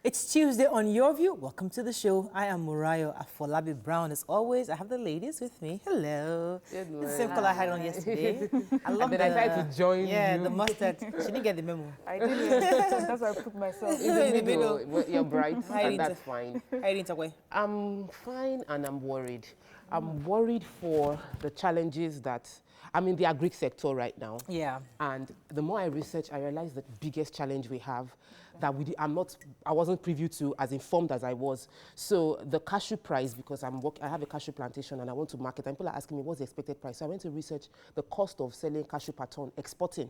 It's Tuesday on Your View. Welcome to the show. I am Murayo Afolabi Brown. As always, I have the ladies with me. Hello. Good morning. The same color I had on yesterday. I love and then I tried to join you. Yeah, the mustard. She didn't get the memo. I didn't. That's why I put myself in the middle. You're bright, and that's fine. How are you doing, Takwe? I'm fine and I'm worried. I'm worried for the challenges that I'm in the agri sector right now. Yeah. And the more I research, I realize the biggest challenge we have that I wasn't privy to as informed as I was. So the cashew price, because I have a cashew plantation and I want to market, and people are asking me what's the expected price. So I went to research the cost of selling cashew per ton, exporting.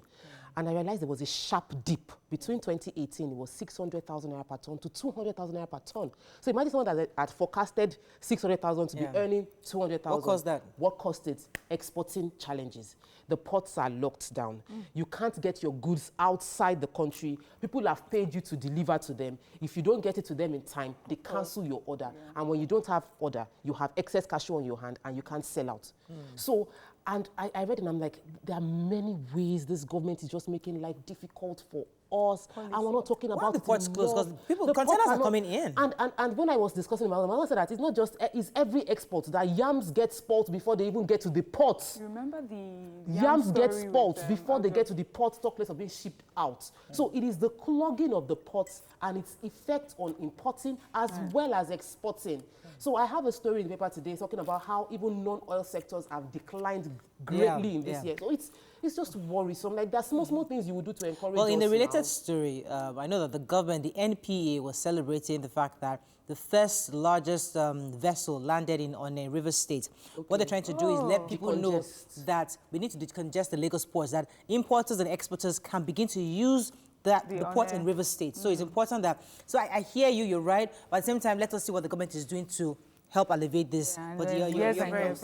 And I realized there was a sharp dip. Between 2018, it was 600,000 naira per ton to 200,000 naira per ton. So imagine someone that had forecasted 600,000 to be earning 200,000. What caused that? What caused it? Exporting challenges. The ports are locked down. You can't get your goods outside the country. People have paid you to deliver to them. If you don't get it to them in time, they cancel your order. And when you don't have order, you have excess cashew on your hand and you can't sell out. So, and I read and I'm like, there are many ways this government is just making life difficult for us. And we're not talking about the ports closed because containers are coming in. And when I was discussing about them, I said that it's not just, it's every export that yams get spoiled before they even get to the ports. Remember the yams get spoiled before they get to the port stock place of being shipped out. So it is the clogging of the ports and its effect on importing as well as exporting. So I have a story in the paper today talking about how even non-oil sectors have declined greatly in this year. So it's just worrisome. Like there's small things you would do to encourage us. Well, in the related story, I know that the government, the NPA, was celebrating the fact that the first largest vessel landed on a river state. What they're trying to do is let people know that we need to decongest the Lagos ports, that importers and exporters can begin to use the port in river states. So it's important that, so I hear you, you're right, but at the same time, let us see what the government is doing to help alleviate this. Yeah, but you're very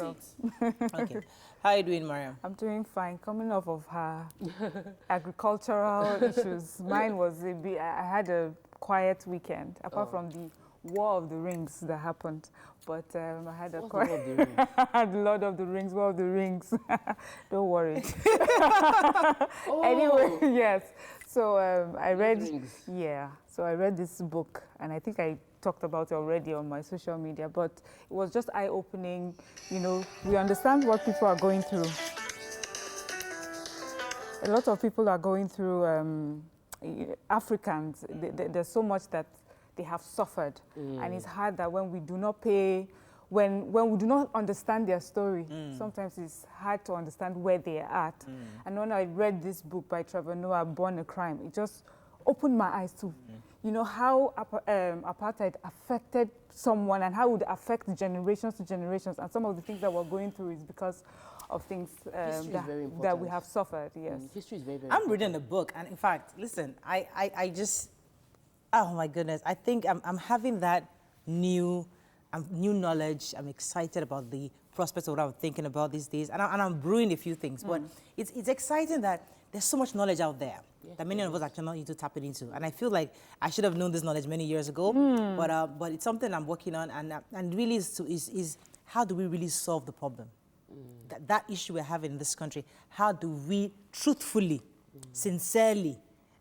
okay. How are you doing, Mariam? I'm doing fine. Coming off of her agricultural issues, mine was a bit, I had a quiet weekend, apart from the War of the Rings that happened. But I had a quiet... Lord of the Rings, War of the Rings. Don't worry. Anyway, yes. So I read... Yeah. So I read this book, and I think I talked about it already on my social media, but it was just eye-opening. You know, we understand what people are going through. A lot of people are going through, Africans, there's so much that they have suffered. And it's hard that when we do not pay, when we do not understand their story, sometimes it's hard to understand where they are at. And when I read this book by Trevor Noah, Born a Crime, it just opened my eyes to, you know, how apartheid affected someone and how it would affect generations to generations. And some of the things that we're going through is because of things that we have suffered, yes. History is very, very I'm reading a book, and in fact, listen, I just, oh my goodness, I think I'm having that new knowledge. I'm excited about the prospects of what I'm thinking about these days, and I'm brewing a few things, but it's exciting that there's so much knowledge out there that many of us actually not into tapping into, and I feel like I should have known this knowledge many years ago, but it's something I'm working on, and really is how do we really solve the problem? That issue we're having in this country, how do we truthfully, sincerely,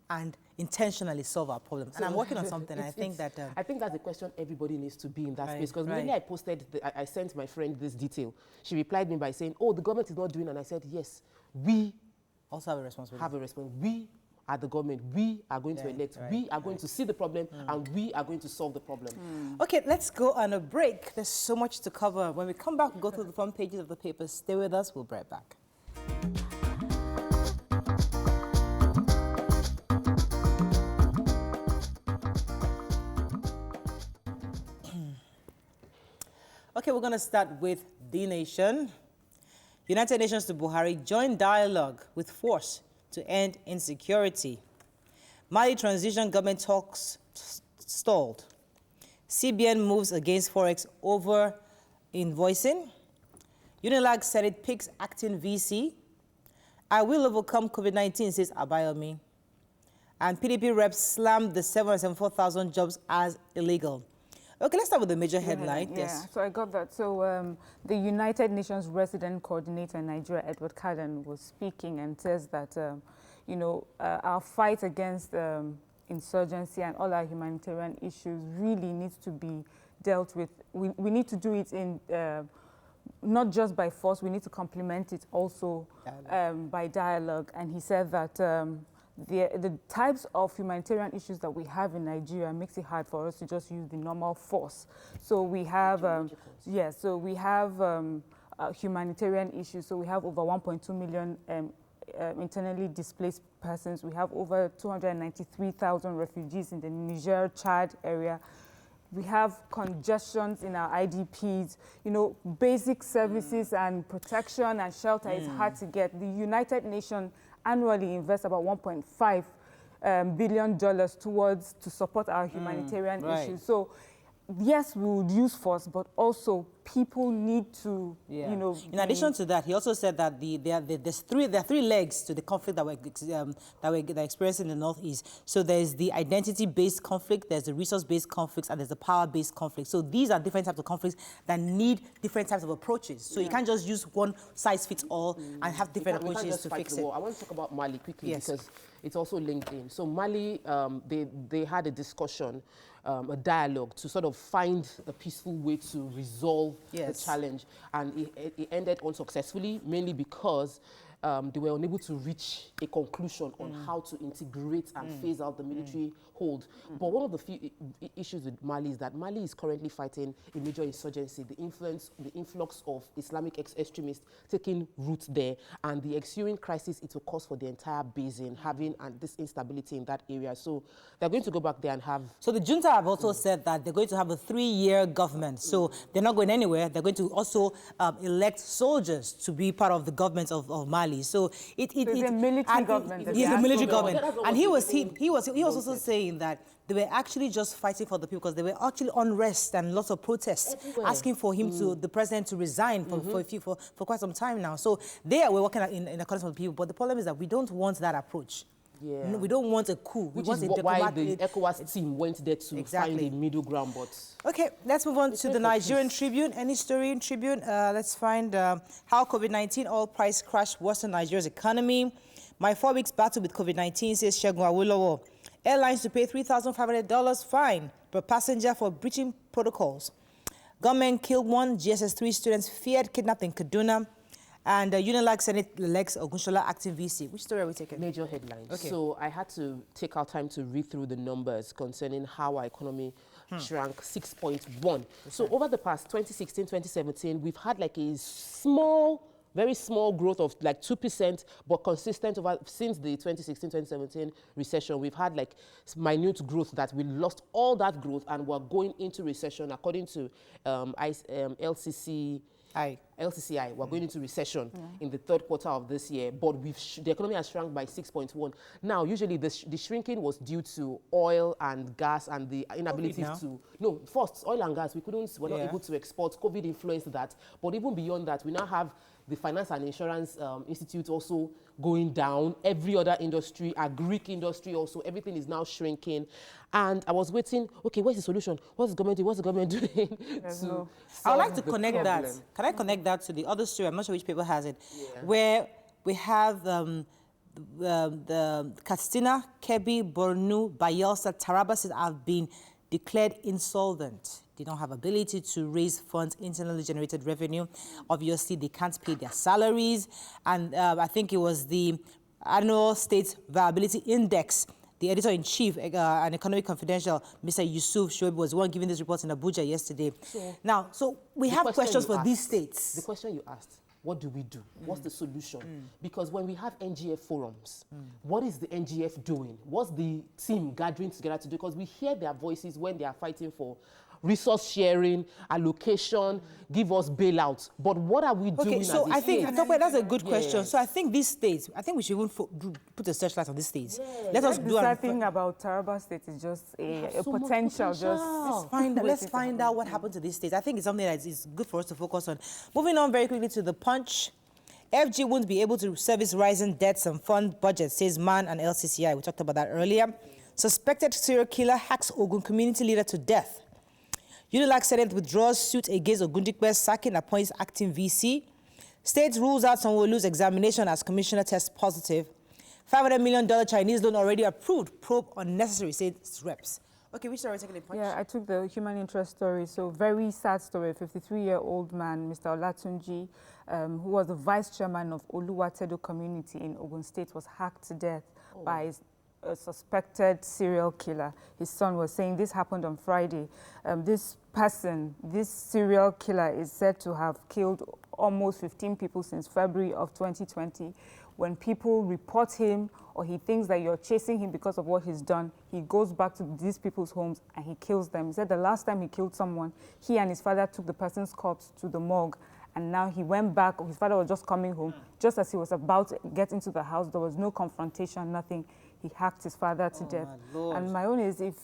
and intentionally solve our problems? And I'm working on something. I think that's the question everybody needs to be in that space. Because when I posted, I sent my friend this detail. She replied me by saying, "Oh, the government is not doing," and I said, "Yes, we also have a responsibility. We are the government. We are going to elect. We are going to see the problem, and we are going to solve the problem." Okay, let's go on a break. There's so much to cover. When we come back, we'll go through the front pages of the papers. Stay with us. We'll be right back. Okay, we're going to start with The Nation. United Nations to Buhari join dialogue with force to end insecurity. Mali transition government talks stalled. CBN moves against Forex over invoicing. Unilag said it picks acting VC. I will overcome COVID-19, says Abayomi. And PDP reps slammed the 774,000 jobs as illegal. Okay, let's start with the major headline. Yeah, so I got that. So the United Nations Resident Coordinator in Nigeria, Edward Caden, was speaking and says that, you know, our fight against insurgency and all our humanitarian issues really needs to be dealt with. We need to do it in not just by force, we need to complement it also by dialogue. And he said that the types of humanitarian issues that we have in Nigeria makes it hard for us to just use the normal force. So we have, so we have humanitarian issues. So we have over 1.2 million internally displaced persons. We have over 293,000 refugees in the Niger-Chad area. We have congestions in our IDPs. You know, basic services and protection and shelter is hard to get. The United Nations annually invests about $1.5 billion to support our humanitarian issues. So yes, we would use force, but also people need to, you know. In addition to that, he also said that there are three legs to the conflict that we're experiencing in the Northeast. So there's the identity-based conflict, there's the resource-based conflicts, and there's the power-based conflict. So these are different types of conflicts that need different types of approaches. So you can't just use one size fits all and have different approaches to fix it. I want to talk about Mali quickly because it's also linked in. So Mali, they had a discussion, a dialogue to sort of find a peaceful way to resolve the challenge, and it ended unsuccessfully, mainly because they were unable to reach a conclusion on how to integrate and phase out the military hold. But one of the few issues with Mali is that Mali is currently fighting a major insurgency, the influx of Islamic extremists taking root there, and the ensuing crisis it will cause for the entire basin, having this instability in that area. So they're going to go back there and have... So the junta have also said that they're going to have a 3-year government. So they're not going anywhere. They're going to also elect soldiers to be part of the government of Mali. So it's a military government. It's a military government. And he was also saying that they were actually just fighting for the people because there were actually unrest and lots of protests asking for him the president to resign for quite some time now. So they were working in accordance with the people. But the problem is that we don't want that approach. Yeah. No, we don't want a coup. Which is why the ECOWAS team went there to find a middle ground. But okay, let's move on to the Nigerian Tribune. Any story in Tribune? Let's find how COVID-19 oil price crash worsened Nigeria's economy. My 4 weeks battle with COVID-19, says Segun Awolowo. Airlines to pay $3,500 fine per passenger for breaching protocols. Government killed one GSS 3 students feared kidnapped in Kaduna. And Unilag Senate elects Ogunshola acting VC. Which story are we taking? Major headlines. Okay. So I had to take our time to read through the numbers concerning how our economy shrank 6.1. So over the past 2016, 2017, we've had like a very small growth of like 2%, but consistent since the 2016-2017 recession. We've had like minute growth that we lost all that growth and we're going into recession according to LCCI, we're going into recession in the third quarter of this year, but the economy has shrunk by 6.1. Now, usually the shrinking was due to oil and gas and the inability first, oil and gas, we're not able to export. COVID influenced that, but even beyond that, we now have the Finance and Insurance Institute also going down. Every other industry, our Greek industry also, everything is now shrinking. And I was waiting, okay, where's the solution? What's the government doing? What's the government doing? I would like to connect that. Can I connect that to the other story? I'm not sure which paper has it. Where we have the Katsina, Kebbi, Borno, Bayelsa, Taraba states have been declared insolvent. They don't have ability to raise funds, internally generated revenue. Obviously, they can't pay their salaries. And I think it was the Annual State Viability Index. The editor-in-chief, and Economic Confidential, Mr. Yusuf Shoaib, was the one giving this report in Abuja yesterday. So we have questions for these states. The question you asked, what do we do? What's the solution? Because when we have NGF forums, what is the NGF doing? What's the team gathering together to do? Because we hear their voices when they are fighting for resource sharing, allocation, give us bailouts. But what are we doing? Okay, so I think that's a good question. So I think these states, I think we should even put a searchlight on these states. Let us do the thing about Taraba State is just a potential. Let's find out what happened to these states. I think it's something that is good for us to focus on. Moving on very quickly to the Punch. FG won't be able to service rising debts and fund budgets, says MAN and LCCI. We talked about that earlier. Suspected serial killer hacks Ogun community leader to death. Unilag Senate withdraws suit against Ogundikwe, sacking appoints acting VC. State rules out Sanwo-Olu's examination as commissioner tests positive. $500 million Chinese loan already approved. Probe unnecessary, said reps. Okay, which story are we taking a punch? Yeah, I took the human interest story. So very sad story. A 53-year-old man, Mr. Olatunji, who was the vice chairman of Oluwatedo community in Ogun State, was hacked to death by a suspected serial killer. His son was saying this happened on Friday. This serial killer is said to have killed almost 15 people since February of 2020. When people report him or he thinks that you're chasing him because of what he's done, he goes back to these people's homes and he kills them. He said the last time he killed someone, he and his father took the person's corpse to the morgue, and now he went back. His father was just coming home. Just as he was about to get into the house, there was no confrontation, nothing. He hacked his father to death. And my own is, if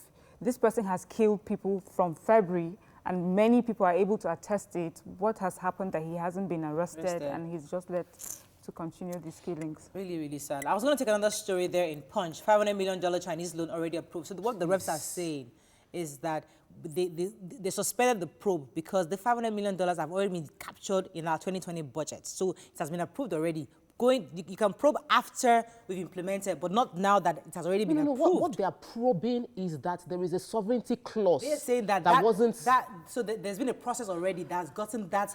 this person has killed people from February, and many people are able to attest it, what has happened that he hasn't been arrested and he's just let to continue these killings? Really, really sad. I was going to take another story there in Punch. $500 million Chinese loan already approved. So what the reps are saying is that they suspended the probe because the $500 million have already been captured in our 2020 budget. So it has been approved already. You can probe after we've implemented, but not now that it has already been approved. What they are probing is that there is a sovereignty clause. They're saying that wasn't... So there's been a process already that's gotten that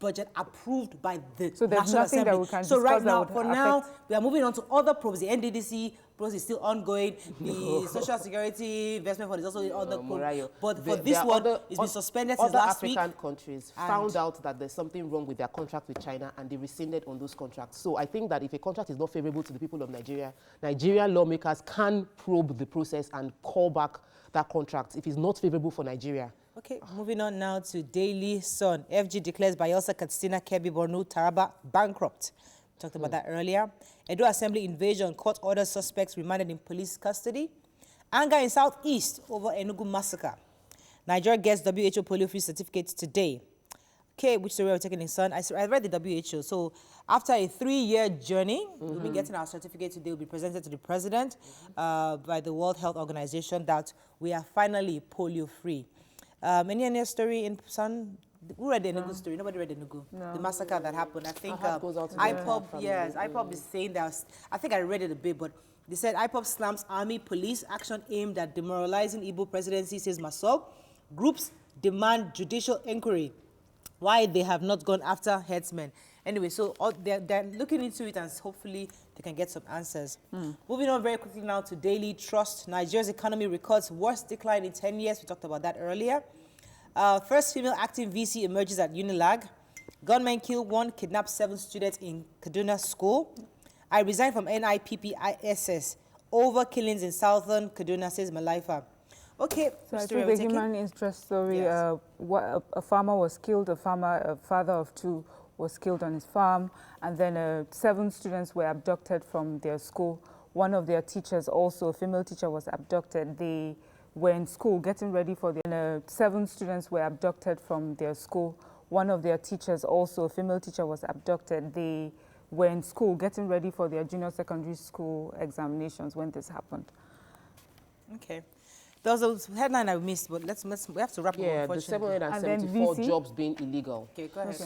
budget approved by the so there's National nothing Assembly. That we can so right now, for now, we are moving on to other probes. The NDDC probe is still ongoing. The Social Security Investment Fund is also on the probe. But for this one, it's been suspended since last week. Other African countries found out that there's something wrong with their contract with China and they rescinded on those contracts. So I think that if a contract is not favorable to the people of Nigeria, Nigerian lawmakers can probe the process and call back that contract if it's not favorable for Nigeria. Okay, moving on now to Daily Sun. FG declares Bayelsa, Katsina, Kebbi, Borno, Taraba bankrupt. We talked about that earlier. Edo Assembly invasion, court orders suspects remanded in police custody. Anger in Southeast over Enugu massacre. Nigeria gets WHO polio-free certificate today. Okay, which story are we taking in Sun? I read the WHO. So after a 3-year journey, we'll be getting our certificate today. Will be presented to the president by the World Health Organization that we are finally polio-free. Any story in Sun? Who read the Enugu story? Nobody read the Enugu. No. The massacre that happened. I think IPOB is saying that. I think I read it a bit, but they said IPOB slams army police action aimed at demoralizing Igbo presidency, says Masob. Groups demand judicial inquiry. Why they have not gone after headsmen. Anyway, so they're looking into it and hopefully they can get some answers. Moving on very quickly now to Daily Trust. Nigeria's economy records worst decline in 10 years. We talked about that earlier. First female acting VC emerges at Unilag. Gunmen kill 1, kidnap 7 students in Kaduna school. I resign from NIPPISS. Over killings in southern Kaduna, says Malaifa. Okay, so I think the human interest story, yes. A farmer was killed, a father of 2 was killed on his farm, and then 7 students were abducted from their school. One of their teachers also, a female teacher, was abducted. They were in school getting ready for their... 7 students were abducted from their school. One of their teachers also, a female teacher, was abducted. They were in school getting ready for their junior secondary school examinations when this happened. Okay. There was a headline I missed, but we have to wrap up. Yeah, the 774 jobs being illegal. Okay, go ahead. Okay.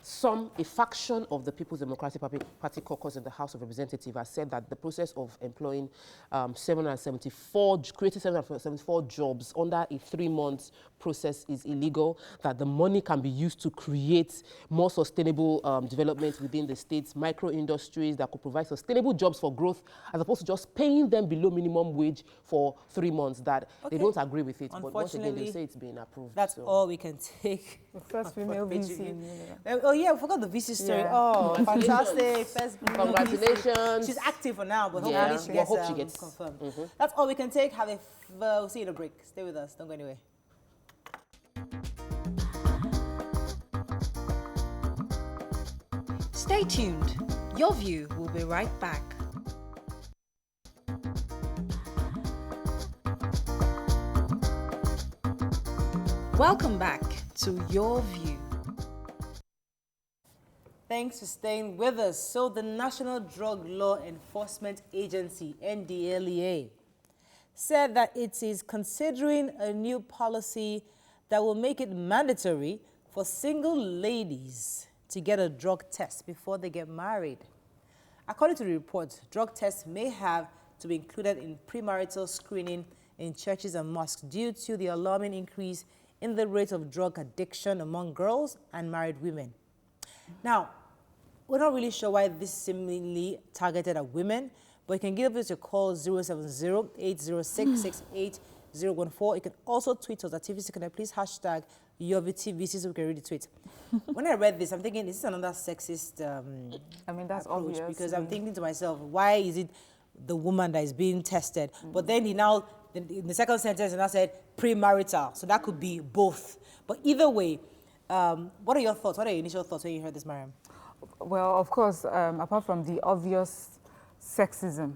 So a faction of the People's Democratic Party caucus in the House of Representatives has said that the process of employing creating 774 jobs under a 3-month process is illegal, that the money can be used to create more sustainable development within the states, micro-industries that could provide sustainable jobs for growth, as opposed to just paying them below minimum wage for 3 months, that they don't agree with it. But once again, they say it's being approved. That's all we can take. The first female VC. Oh yeah, we forgot the VC story. Yeah. Oh, fantastic. First congratulations. She's active for now, but hopefully she gets confirmed. That's all we can take. We'll see you in a break. Stay with us. Don't go anywhere. Stay tuned. Your View will be right back. Welcome back to Your View. Thanks for staying with us. So the National Drug Law Enforcement Agency, NDLEA, said that it is considering a new policy that will make it mandatory for single ladies to get a drug test before they get married. According to the report, drug tests may have to be included in premarital screening in churches and mosques due to the alarming increase in the rate of drug addiction among girls and married women. Now, we're not really sure why this is seemingly targeted at women, but you can give us a call 070-806-68014. You can also tweet us at TVC Connect. Please hashtag YoVTVC so we can read the tweet. When I read this, I'm thinking this is another sexist I mean, that's approach, obvious. because I'm thinking to myself, why is it the woman that is being tested? But then he now, in the second sentence, he now said premarital. So that could be both. But either way, what are your thoughts? What are your initial thoughts when you heard this, Mariam? Well, of course, apart from the obvious sexism,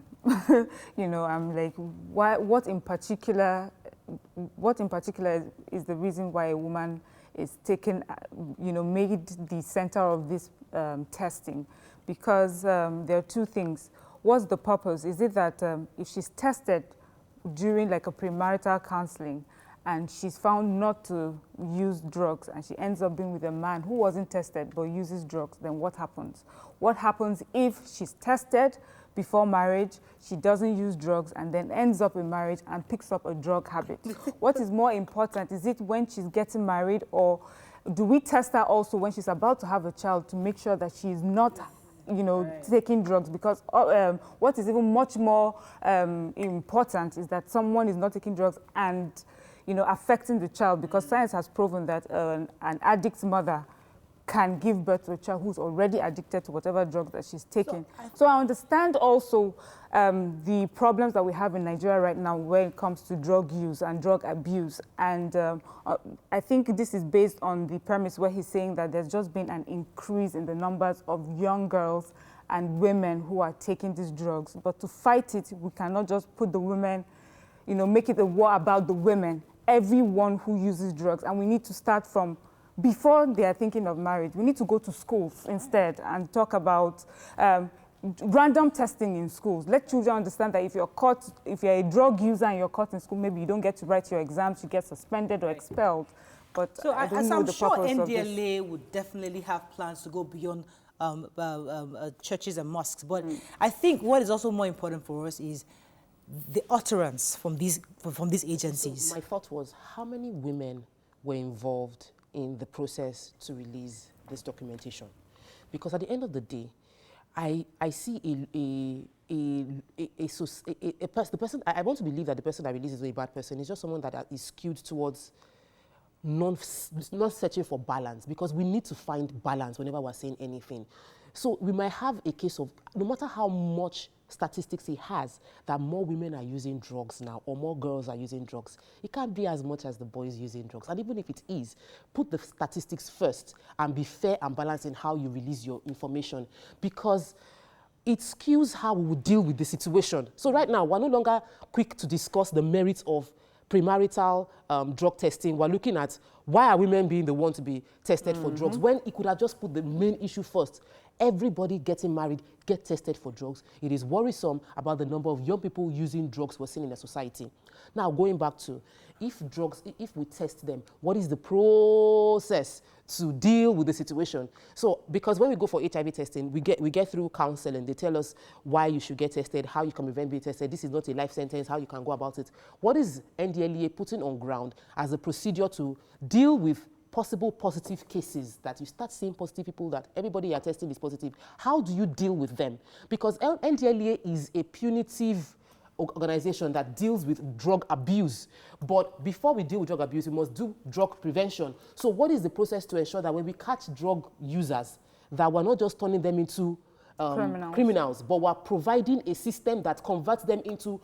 you know, I'm like, what in particular is the reason why a woman is taken, you know, made the center of this testing? Because there are two things. What's the purpose? Is it that if she's tested during like a premarital counseling and she's found not to use drugs and she ends up being with a man who wasn't tested but uses drugs, then what happens? What happens if she's tested before marriage, she doesn't use drugs and then ends up in marriage and picks up a drug habit? What is more important? Is it when she's getting married, or do we test her also when she's about to have a child to make sure that she's not, you know, taking drugs? Because what is even much more important is that someone is not taking drugs and, you know, affecting the child, because science has proven that an addict mother can give birth to a child who's already addicted to whatever drug that she's taking. So I understand also the problems that we have in Nigeria right now when it comes to drug use and drug abuse. And I think this is based on the premise where he's saying that there's just been an increase in the numbers of young girls and women who are taking these drugs. But to fight it, we cannot just put the women, you know, make it a war about the women, everyone who uses drugs. And we need to start from before they are thinking of marriage. We need to go to schools instead and talk about random testing in schools. Let children understand that if you're caught, if you're a drug user and you're caught in school, maybe you don't get to write your exams, you get suspended or expelled. But so I don't know the sure purpose of NDLEA would definitely have plans to go beyond churches and mosques. But I think what is also more important for us is the utterance from these agencies. So my thought was, how many women were involved in the process to release this documentation? Because at the end of the day, I see the person. I want to believe that the person that releases is a bad person. It's just someone that is skewed towards not searching for balance, because we need to find balance whenever we're saying anything. So we might have a case of, no matter how much statistics he has, that more women are using drugs now or more girls are using drugs, it can't be as much as the boys using drugs. And even if it is, put the statistics first and be fair and balanced in how you release your information, because it skews how we would deal with the situation. So right now, we're no longer quick to discuss the merits of premarital drug testing. We're looking at why are women being the one to be tested for drugs, when he could have just put the main issue first. Everybody getting married, get tested for drugs. It is worrisome about the number of young people using drugs we're seeing in the society. Now, going back to, if we test them, what is the process to deal with the situation? So, because when we go for HIV testing, we get through counseling. They tell us why you should get tested, how you can prevent being tested. This is not a life sentence, how you can go about it. What is NDLEA putting on ground as a procedure to deal with possible positive cases, that you start seeing positive people, that everybody you're testing is positive? How do you deal with them? Because NDLEA is a punitive organization that deals with drug abuse. But before we deal with drug abuse, we must do drug prevention. So what is the process to ensure that when we catch drug users, that we're not just turning them into criminals, but we're providing a system that converts them into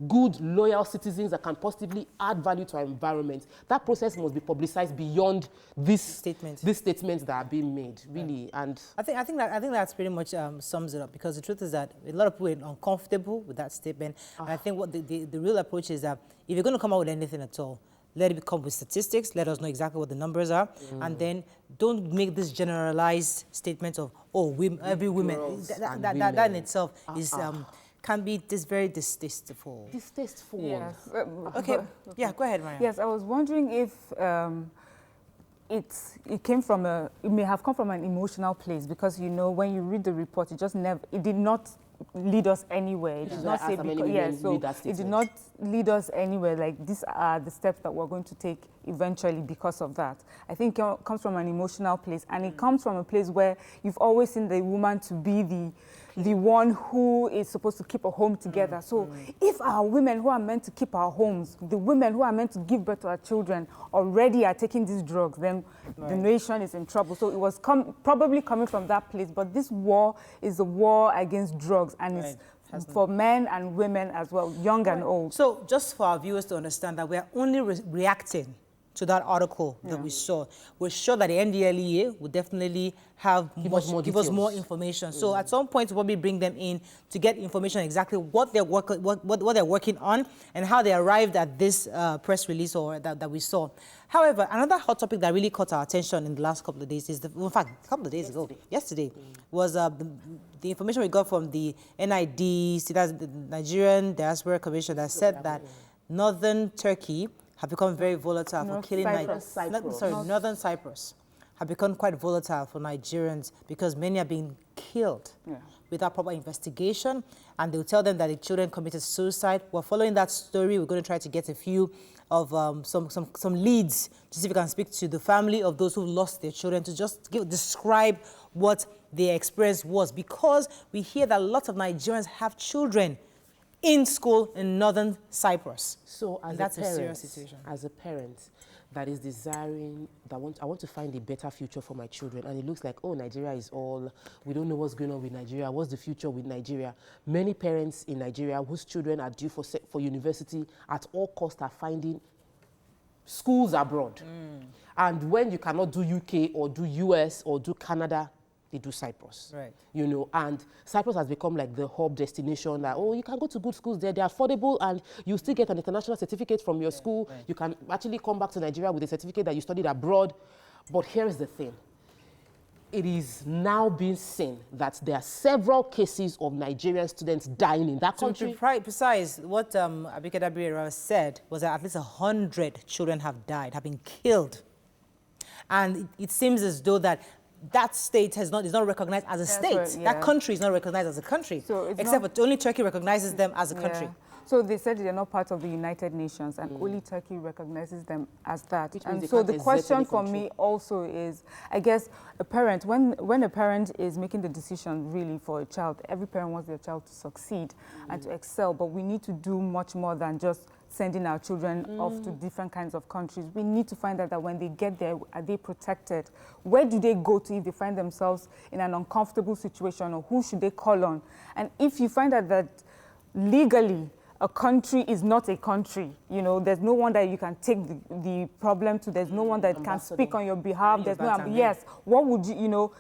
good, loyal citizens that can positively add value to our environment? That process must be publicized beyond these statements that are being made, really. And I think that's pretty much sums it up, because the truth is that a lot of people are uncomfortable with that statement. And I think what the real approach is that if you're going to come out with anything at all, let it come with statistics, let us know exactly what the numbers are, and then don't make this generalized statement of, oh, every woman. That in itself is can be very distasteful. Distasteful. Yes. Okay. Yeah, go ahead, Mariam. Yes, I was wondering if it may have come from an emotional place, because you know, when you read the report, it did not lead us anywhere. It did not say it did not lead us anywhere. Like, these are the steps that we're going to take eventually because of that. I think it comes from an emotional place, and it comes from a place where you've always seen the woman to be the one who is supposed to keep a home together. So if our women who are meant to keep our homes, the women who are meant to give birth to our children, already are taking these drugs, then the nation is in trouble. So it was probably coming from that place. But this war is a war against drugs, and it's for men and women as well, young and old. So just for our viewers to understand that we are only reacting to that article that we saw. We're sure that the NDLEA will definitely give us more information. So at some point, we'll probably bring them in to get information exactly what they're working on and how they arrived at this press release or that we saw. However, another hot topic that really caught our attention in the last couple of days is, in fact, a couple of days ago, yesterday, was the information we got from the NID, that's the Nigerian Diaspora Commission, that said that northern Turkey have become very volatile for killing northern Cyprus have become quite volatile for Nigerians because many are being killed without proper investigation, and they'll tell them that the children committed suicide. We're following that story. We're going to try to get a few of some leads to see if we can speak to the family of those who lost their children to just describe what their experience was, because we hear that lots of Nigerians have children in school in northern Cyprus. So that's a serious situation. As a parent that is desiring, I want to find a better future for my children, and it looks like, oh, Nigeria is all, we don't know what's going on with Nigeria, what's the future with Nigeria? Many parents in Nigeria whose children are due for university at all costs are finding schools abroad. And when you cannot do UK or do US or do Canada, they do Cyprus. Right. You know, and Cyprus has become like the hub destination that, oh, you can go to good schools there, they're affordable, and you still get an international certificate from your school. Right. You can actually come back to Nigeria with a certificate that you studied abroad. But here is the thing. It is now being seen that there are several cases of Nigerian students dying in that country. To be precise, what Abike said was that at least 100 children have died, have been killed. And it seems as though that state is not recognized as a state. Right, that country is not recognized as a country, so except for only Turkey recognizes them as a country. So they said they're not part of the United Nations, and only Turkey recognizes them as that. And so the question for me also is, I guess, a parent, when a parent is making the decision really for a child, every parent wants their child to succeed and to excel, but we need to do much more than just sending our children off to different kinds of countries. We need to find out that when they get there, are they protected? Where do they go to if they find themselves in an uncomfortable situation, or who should they call on? And if you find out that legally a country is not a country, you know, there's no one that you can take the problem to, there's no one that can speak on your behalf, there's no, what would you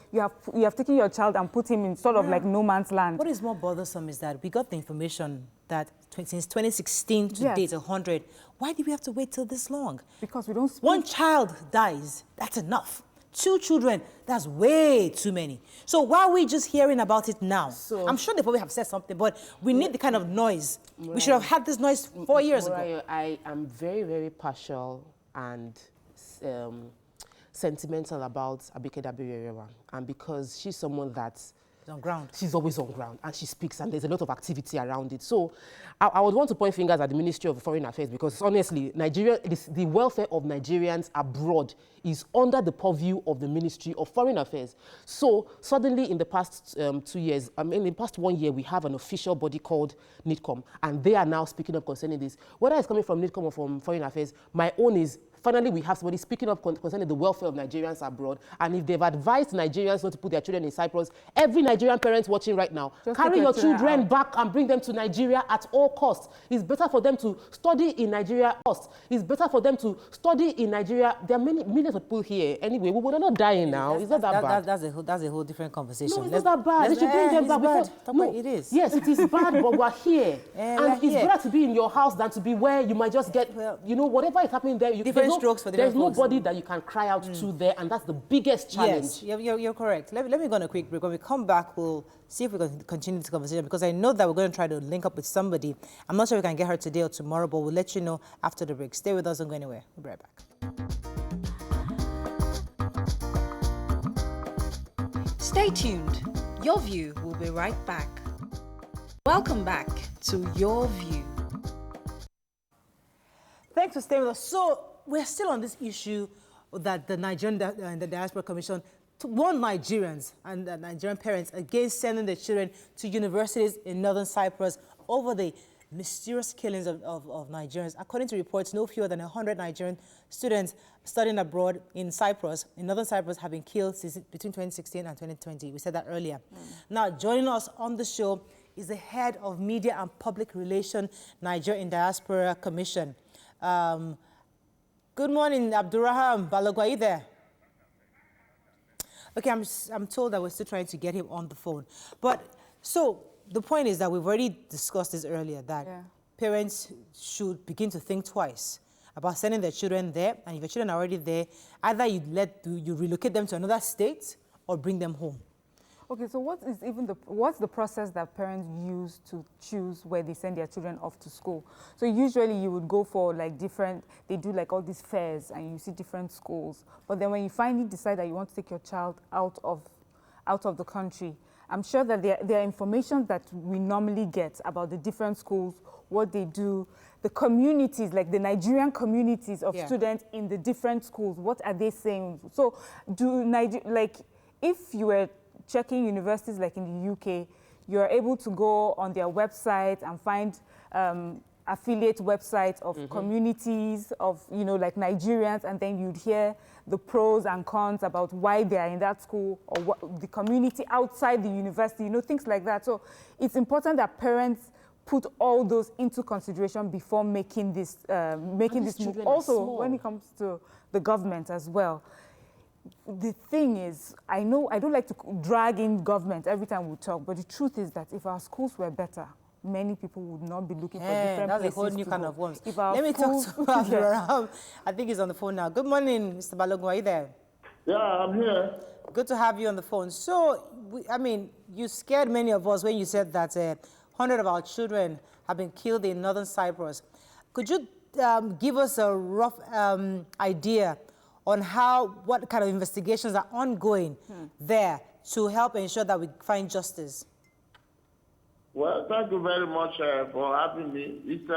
have taken your child and put him in sort of like no man's land. What is more bothersome is that we got the information that since 2016 to date, 100. Why did we have to wait till this long? Because we don't speak. One child dies, that's enough. 2 children, that's way too many. So why are we just hearing about it now? So, I'm sure they probably have said something, but we need the kind of noise. We should have had this noise 4 years ago. I am very, very partial and sentimental about Abike Dabiri, and because she's someone that's on ground. She's always on ground, and she speaks, and there's a lot of activity around it. So I would want to point fingers at the Ministry of Foreign Affairs, because honestly, the welfare of Nigerians abroad is under the purview of the Ministry of Foreign Affairs. So suddenly in the past 2 years, in the past 1 year, we have an official body called NIDCOM, and they are now speaking up concerning this. Whether it's coming from NIDCOM or from Foreign Affairs, my own is, finally, we have somebody speaking up concerning the welfare of Nigerians abroad. And if they've advised Nigerians not to put their children in Cyprus, every Nigerian parent watching right now, just carry your children back and bring them to Nigeria at all costs. It's better for them to study in Nigeria. It's better for them to study in Nigeria. There are millions of people here. Anyway, we're not dying now. It's not that bad. That's a whole different conversation. No, it's not that bad. They should bring them back before. No, it is. Yes, it is bad, but we're here. And it's better to be in your house than to be where you might just get, whatever is happening there. There's nobody that you can cry out to there, and that's the biggest challenge. Yes, you're correct. Let me go on a quick break. When we come back, we'll see if we can continue this conversation, because I know that we're going to try to link up with somebody. I'm not sure we can get her today or tomorrow, but we'll let you know after the break. Stay with us, don't go anywhere. We'll be right back. Stay tuned. Your View will be right back. Welcome back to Your View. Thanks for staying with us. So we're still on this issue that the Nigerian the Diaspora Commission warned Nigerians and Nigerian parents against sending their children to universities in northern Cyprus over the mysterious killings of Nigerians. According to reports, no fewer than 100 Nigerian students studying abroad in Cyprus, in northern Cyprus, have been killed since between 2016 and 2020. We said that earlier. Now, joining us on the show is the head of Media and Public Relations Nigerian Diaspora Commission. Good morning, Abdurraham Balogun. Are you there? Okay, I'm told that we're still trying to get him on the phone. But so the point is that we've already discussed this earlier, that parents should begin to think twice about sending their children there. And if your children are already there, either you relocate them to another state or bring them home. Okay, so what's the process that parents use to choose where they send their children off to school? So usually you would go for like they do like all these fairs and you see different schools. But then when you finally decide that you want to take your child out of the country, I'm sure that there are information that we normally get about the different schools, what they do, the communities, like the Nigerian communities of students in the different schools, what are they saying? So if you were checking universities like in the UK, you're able to go on their website and find affiliate websites of communities of, like Nigerians, and then you'd hear the pros and cons about why they are in that school or what the community outside the university, things like that. So it's important that parents put all those into consideration before making this move. Also, when it comes to the government as well. The thing is, I don't like to drag in government every time we talk, but the truth is that if our schools were better, many people would not be looking for different places. That's a whole new kind of worms. Let me talk to Abdurraham. I think he's on the phone now. Good morning, Mr. Balogun. Are you there? Yeah, I'm here. Good to have you on the phone. So, you scared many of us when you said that 100 of our children have been killed in northern Cyprus. Could you give us a rough idea on what kind of investigations are ongoing there to help ensure that we find justice? Well, thank you very much for having me. It's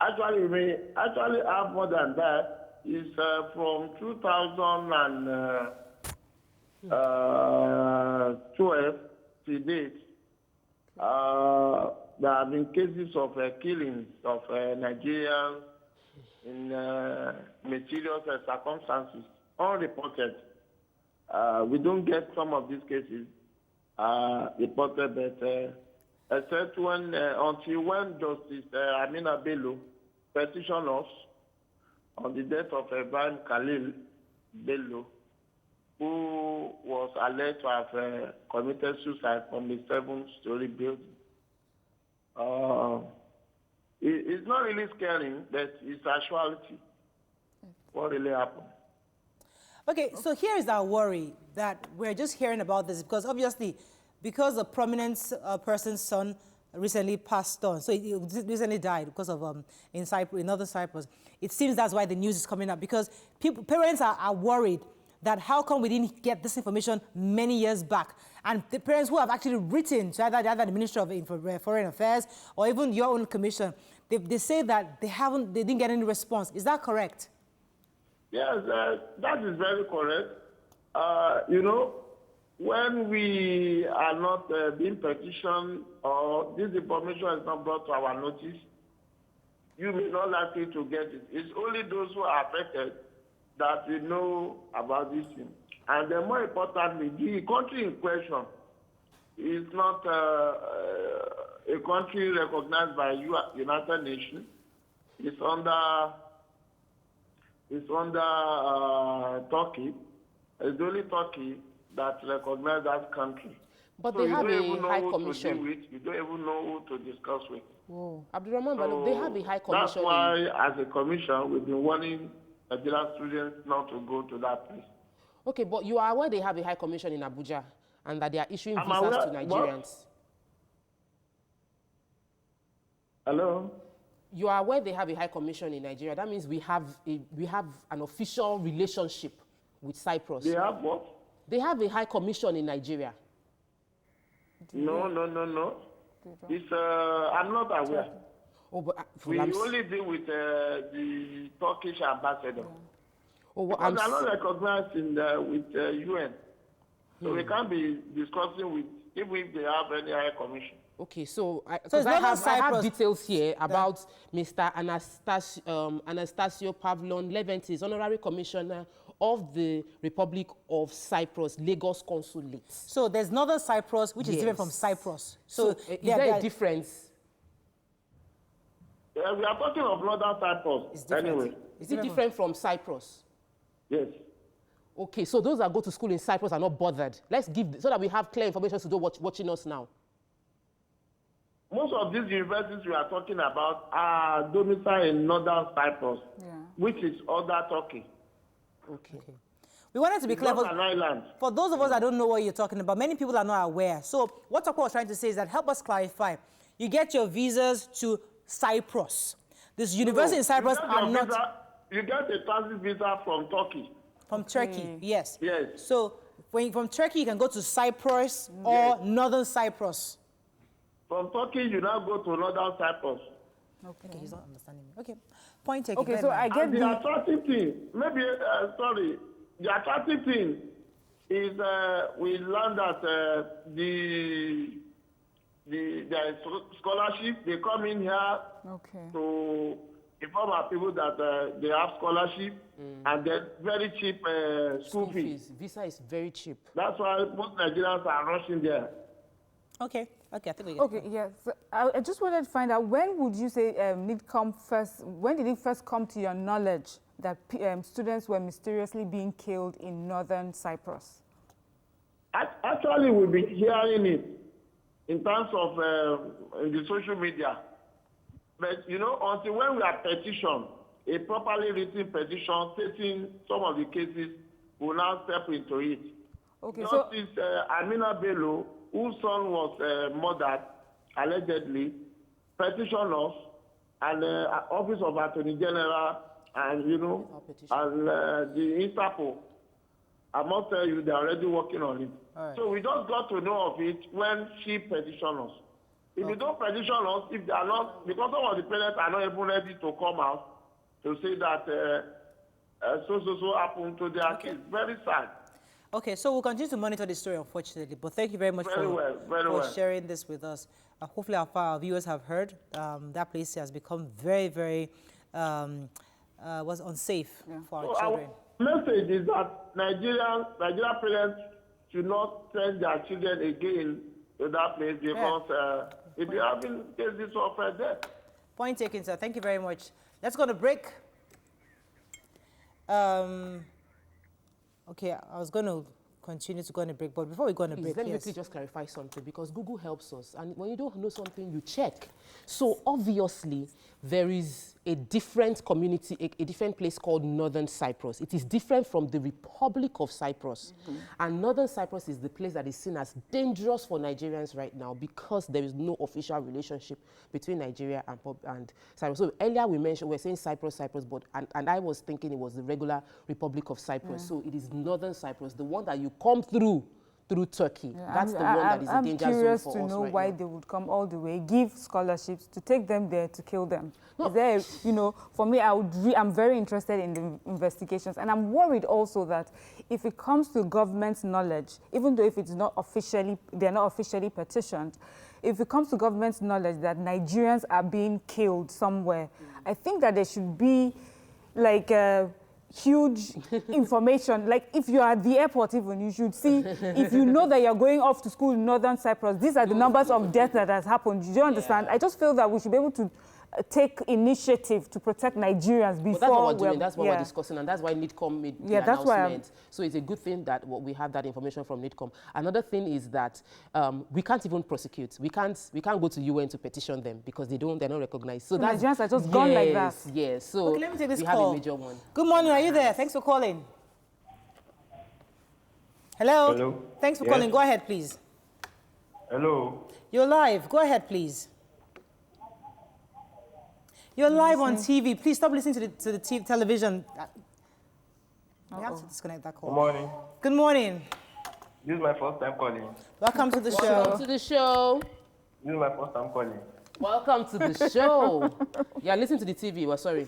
actually we have more than that. It's from 2012 to date. There have been cases of killings of Nigerians in mysterious circumstances, unreported. We don't get some of these cases reported, but except until when Justice Amina Bello petitioned us on the death of Ibrahim Khalil Bello, who was alleged to have committed suicide from a 7-story building. It's not really scary, but it's actuality. What really happened? Okay, so here is our worry that we're just hearing about this because obviously, because a prominent person's son recently passed on, so he recently died because of in northern Cyprus. It seems that's why the news is coming up because parents are worried that how come we didn't get this information many years back? And the parents who have actually written to either the Ministry of Foreign Affairs or even your own commission, they say that they didn't get any response. Is that correct? Yes, that is very correct. When we are not being petitioned or this information is not brought to our notice, you may not likely to get it. It's only those who are affected that we know about this thing. And then more importantly, the country in question is not a country recognized by United Nations. It's under Turkey. It's only Turkey that recognizes that country. But so they have a high commission. commission. You don't even know who to discuss with. Whoa. Abdurrahman Balogun, they have a high commission. That's why, as a commission, we've been warning Nigerian students not to go to that place. Okay, but you are aware they have a high commission in Abuja and that they are issuing visas to Nigerians. What? Hello? You are aware they have a high commission in Nigeria. That means we have an official relationship with Cyprus. They have what? They have a high commission in Nigeria. No. It's, I'm not aware. Oh, but We only deal with the Turkish ambassador. oh, what Because they're not recognized with UN. So we can't be discussing with if they have any higher commission. Okay, so I it's not have Cyprus. details here about Mr. Anastasio Pavlon Leventis, Honorary Commissioner of the Republic of Cyprus, Lagos Consulate. So there's Northern Cyprus, which is different from Cyprus. So is there a difference? We are talking of Northern Cyprus anyway. Is it different from Cyprus? Yes. Okay, so those that go to school in Cyprus are not bothered. Let's give, so that we have clear information to those watching us now. Most of these universities we are talking about are domiciled in Northern Cyprus, which is other Turkey. Okay. We wanted to be clear. Not an island. For those of us that don't know what you're talking about, many people are not aware. So what Tokwa was trying to say is that help us clarify. You get your visas to Cyprus. This university in Cyprus are not... You get a transit visa from Turkey. From Turkey, yes. Yes. So from Turkey, you can go to Cyprus or Northern Cyprus. From Turkey, you now go to Northern Cyprus. Okay, he's not understanding me. Okay, point taken. Okay, so I get and the attractive thing, maybe, the attractive thing is we learned that there is scholarship. They come in here to inform our people that they have scholarship and then very cheap school fees. Visa is very cheap. That's why most Nigerians are rushing there. Okay, I think we get Okay, yes. So I just wanted to find out, when would you say when did it first come to your knowledge that students were mysteriously being killed in Northern Cyprus? Actually, we've been hearing it in terms of in the social media. But, you know, until when we have petition, a properly written petition stating some of the cases, will now step into it. Okay, Justice Amina Bello, whose son was murdered, allegedly, petitioned us, and Office of Attorney General, and, you know, and the Interpol. I must tell you, they're already working on it. Right. So we just got to know of it when she petitioned us. If you don't petition us, if they are not, because some of the parents are not even ready to come out to say that so happened to their kids. Very sad. Okay, so we'll continue to monitor the story, unfortunately. But thank you very much for sharing this with us. Hopefully our viewers have heard. That place has become very, very was unsafe for our children. Our message is that Nigerian parents should not send their children again to that place because if you have been cases of death. Point taken, sir. Thank you very much. Let's go to break. Okay, I was going to continue to go on a break, but before we go on a break, let me quickly just clarify something, because Google helps us, and when you don't know something, you check. So obviously, there is a different community, a different place called Northern Cyprus. It is different from the Republic of Cyprus. And Northern Cyprus is the place that is seen as dangerous for Nigerians right now because there is no official relationship between Nigeria and Cyprus. So earlier we're saying Cyprus, but and I was thinking it was the regular Republic of Cyprus. So it is Northern Cyprus, the one that you come through Turkey. That's the one that is a danger zone for us. I'm curious to know why they would come all the way, give scholarships to take them there to kill them. No. Is there, you know, for me, I'm very interested in the investigations, and I'm worried also that if it comes to government's knowledge, even though if it's not officially, they're not officially petitioned, if it comes to government's knowledge that Nigerians are being killed somewhere, I think that there should be like huge information. Like if you're at the airport even, you should see, if you know that you're going off to school in Northern Cyprus, these are the numbers of deaths that has happened. Do you understand? I just feel that we should be able to take initiative to protect Nigerians before. But that's what we're doing, that's what we're discussing, and that's why NIDCOM made the announcement. So it's a good thing that we have that information from NIDCOM. Another thing is that we can't even prosecute. We can't go to UN to petition them because they're not recognized. So that's, Nigerians are just gone like that. Yes. So okay, let me take this we call. have a major one. Good morning. Are you there? Thanks for calling. Hello. Hello. Thanks for calling. Go ahead, please. Hello. You're live. Go ahead, please. You're live on TV. Please stop listening to the television. We have to disconnect that call. Good morning. Good morning. This is my first time calling. Welcome to the show. Welcome to the show. This is my first time calling. Welcome to the show. Yeah, listen to the TV. Well, sorry.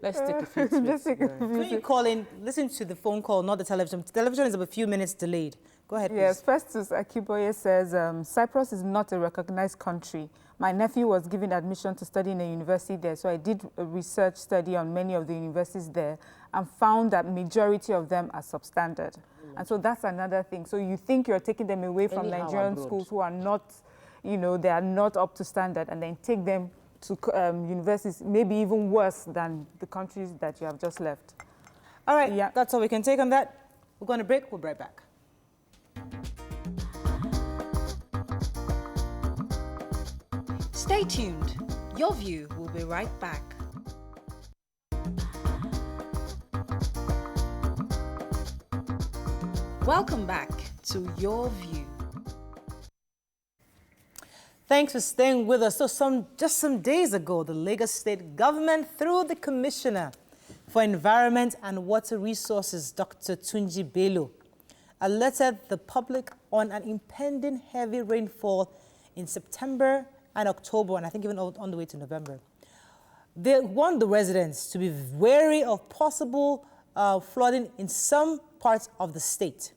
Let's take a few Let's take a few When you call in, listen to the phone call, not the television. The television is about a few minutes delayed. Go ahead, Yes, please. Festus Akiboye says, Cyprus is not a recognized country. My nephew was given admission to study in a university there, so I did a research study on many of the universities there and found that majority of them are substandard. And so that's another thing. So you think you're taking them away from Anyhow Nigerian abroad. schools who are not, you know, they are not up to standard, and then take them to universities, maybe even worse than the countries that you have just left. All right, Yeah. that's all we can take on that. We're going to break. We'll be right back. Stay tuned. Your View will be right back. Welcome back to Your View. Thanks for staying with us. So just some days ago, the Lagos State government, through the Commissioner for Environment and Water Resources, Dr. Tunji Bello, alerted the public on an impending heavy rainfall in September and October, and I think even on the way to November. They want the residents to be wary of possible flooding in some parts of the state.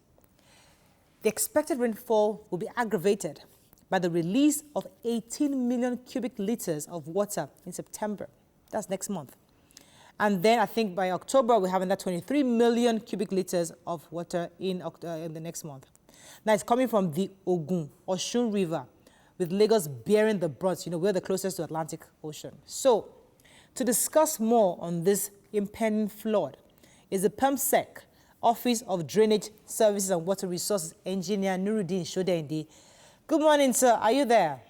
The expected rainfall will be aggravated by the release of 18 million cubic liters of water in September. That's next month. And then I think by October, we're having that 23 million cubic liters of water in the next month. Now, it's coming from the Osun River, with Lagos bearing the brunt. You know, we're the closest to Atlantic Ocean. So, to discuss more on this impending flood is the PEMSEC, Office of Drainage Services and Water Resources Engineer Nurudeen Shodeinde. Good morning, sir. Are you there?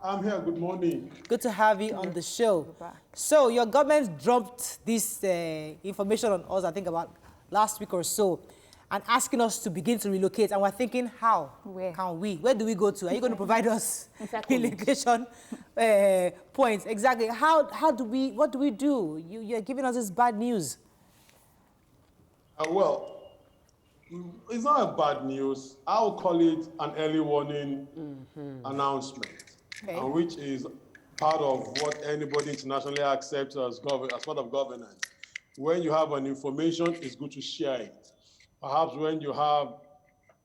I'm here. Good morning. Good to have you on the show. So your government dropped this information on us, I think about last week or so, and asking us to begin to relocate. And we're thinking, how Where? can we? Where do we go to? Are you going to provide us Exactly. relocation points? Exactly. What do we do? You're giving us this bad news. Well, it's not a bad news. I'll call it an early warning announcement, Okay. which is part of what anybody internationally accepts as part of governance. When you have an information, it's good to share it. Perhaps when you have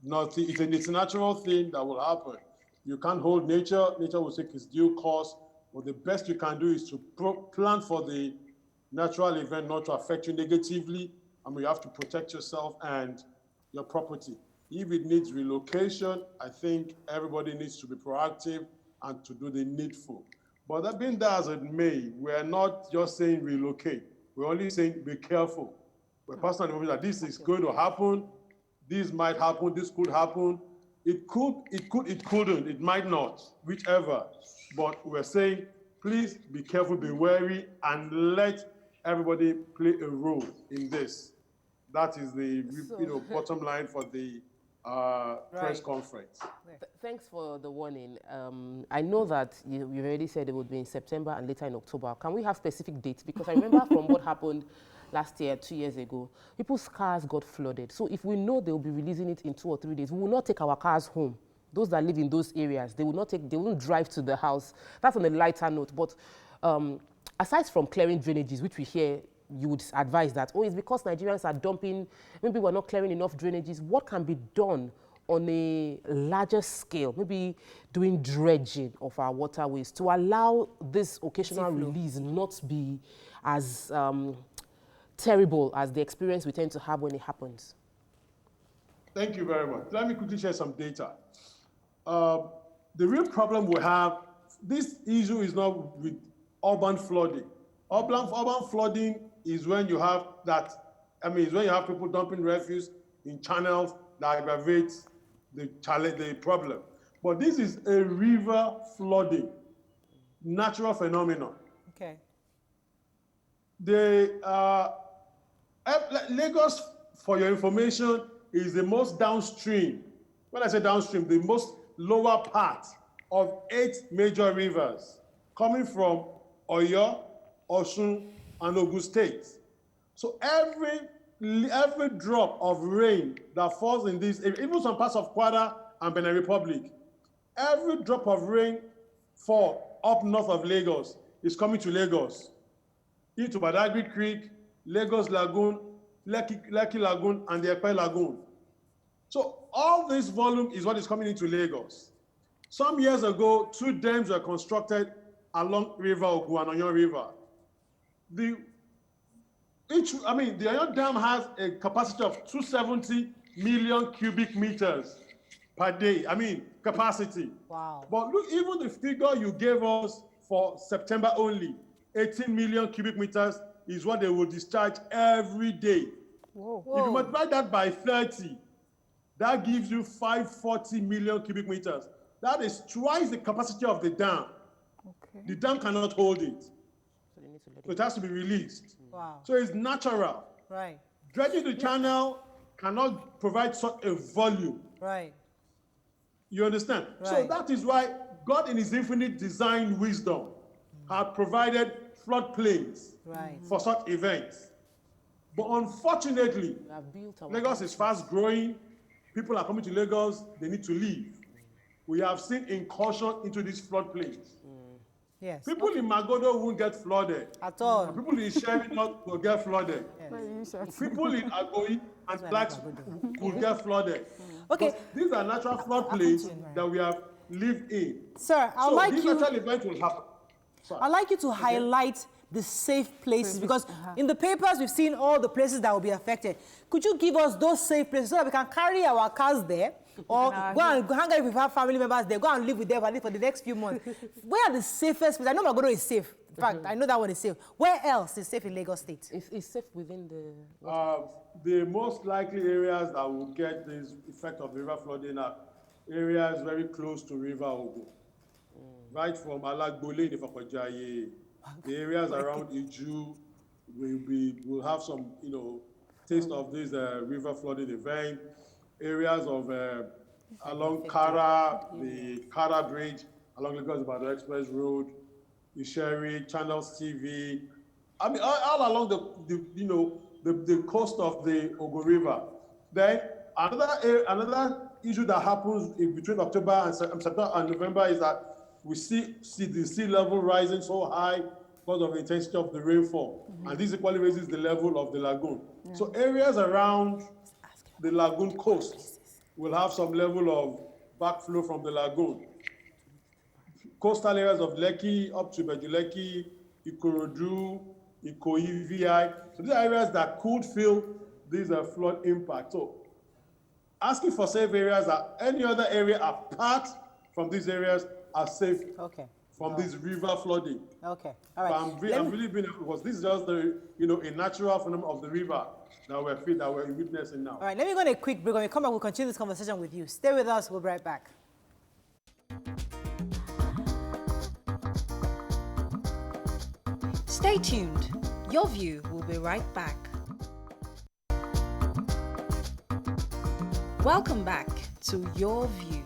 nothing, it's a natural thing that will happen. You can't hold nature. Nature will take its due course. But the best you can do is to plan for the natural event not to affect you negatively. I mean, you have to protect yourself and your property. If it needs relocation, I think everybody needs to be proactive and to do the needful. But that being that as it may, we're not just saying relocate. We're only saying be careful. We're passing on that this is going to happen. This might happen. This could happen. It couldn't. It might not. Whichever. But we're saying, please be careful, be wary, and let everybody play a role in this. That is the bottom line for the press conference. Thanks for the warning. I know that you already said it would be in September and later in October. Can we have specific dates? Because I remember from what happened last year, 2 years ago, people's cars got flooded. So if we know they will be releasing it in 2 or 3 days, we will not take our cars home. Those that live in those areas, they won't drive to the house. That's on a lighter note. But aside from clearing drainages, which we hear, you would advise that, it's because Nigerians are dumping, maybe we're not clearing enough drainages. What can be done on a larger scale, maybe doing dredging of our waterways to allow this occasional release not to be as terrible as the experience we tend to have when it happens? Thank you very much. Let me quickly share some data. The real problem we have, this issue is not with urban flooding. Urban flooding is when you have is when you have people dumping refuse in channels that aggravates the problem. But this is a river flooding, natural phenomenon. Okay. Lagos, for your information, is the most downstream. When I say downstream, the most lower part of 8 major rivers coming from Oyo, Osun, and Ogun State. So every every drop of rain that falls in this area, even some parts of Kwara and Benin Republic, every drop of rain fall up north of Lagos is coming to Lagos, into Badagry Creek, Lagos Lagoon, Lekki Lagoon, and the Ekpe Lagoon. So all this volume is what is coming into Lagos. Some years ago, 2 dams were constructed along River Ogun and Oyon River. The Oyon Dam has a capacity of 270 million cubic meters per day. Capacity. Wow. But look, even the figure you gave us for September only, 18 million cubic meters is what they will discharge every day. Whoa. If you multiply that by 30, that gives you 540 million cubic meters. That is twice the capacity of the dam. Okay. The dam cannot hold it. So they need to let So it has to be released. Wow. So it's natural. Right. Dredging the channel cannot provide such a volume. Right. You understand? So Right. that is why God in his infinite design wisdom had provided floodplains Right. for such events. But unfortunately, We have built our Lagos is fast growing. People are coming to Lagos. They need to leave. We have seen incursion into these floodplains. Yes. People in Magodo won't get flooded. At all. And people in Sherry North will get flooded. People in Agoi and Blacks will get flooded. Okay. Because these are natural floodplains that we have lived in. Sir, I'd So like this you. natural event will happen. Sorry. I'd like you to highlight the safe places because in the papers we've seen all the places that will be affected. Could you give us those safe places so that we can carry our cars there or go and hang out with our family members there, go and live with them at least for the next few months? Where are the safest places? I know Magodo is safe. In fact, I know that one is safe. Where else is safe in Lagos State? It's safe within the... The most likely areas that will get this effect of the river flooding are areas very close to River Ogun. Right from Alagbole in Ifakojaye, the areas around Iju will have some, taste of this river flooding event. Areas of along Kara, the Kara Bridge, along Lagos-Ibadan Express Road, Isheri, Channels TV. All along the coast of the Ogun River. Then another issue that happens in between October and September and November is that we see the sea level rising so high because of the intensity of the rainfall. And this equally raises the level of the lagoon. So areas around the lagoon coast will have some level of backflow from the lagoon. Coastal areas of Lekki up to Bejuleki, Ikorodu, Ikoyi, VI. So these are areas that could feel these flood impact. So asking for safe areas are any other area apart from these areas are safe from this river flooding. Okay, all right. I'm really being, because this is just a natural phenomenon of the river that we're witnessing now. All right, let me go on a quick break. When we come back, we'll continue this conversation with you. Stay with us. We'll be right back. Stay tuned. Your View will be right back. Welcome back to Your View.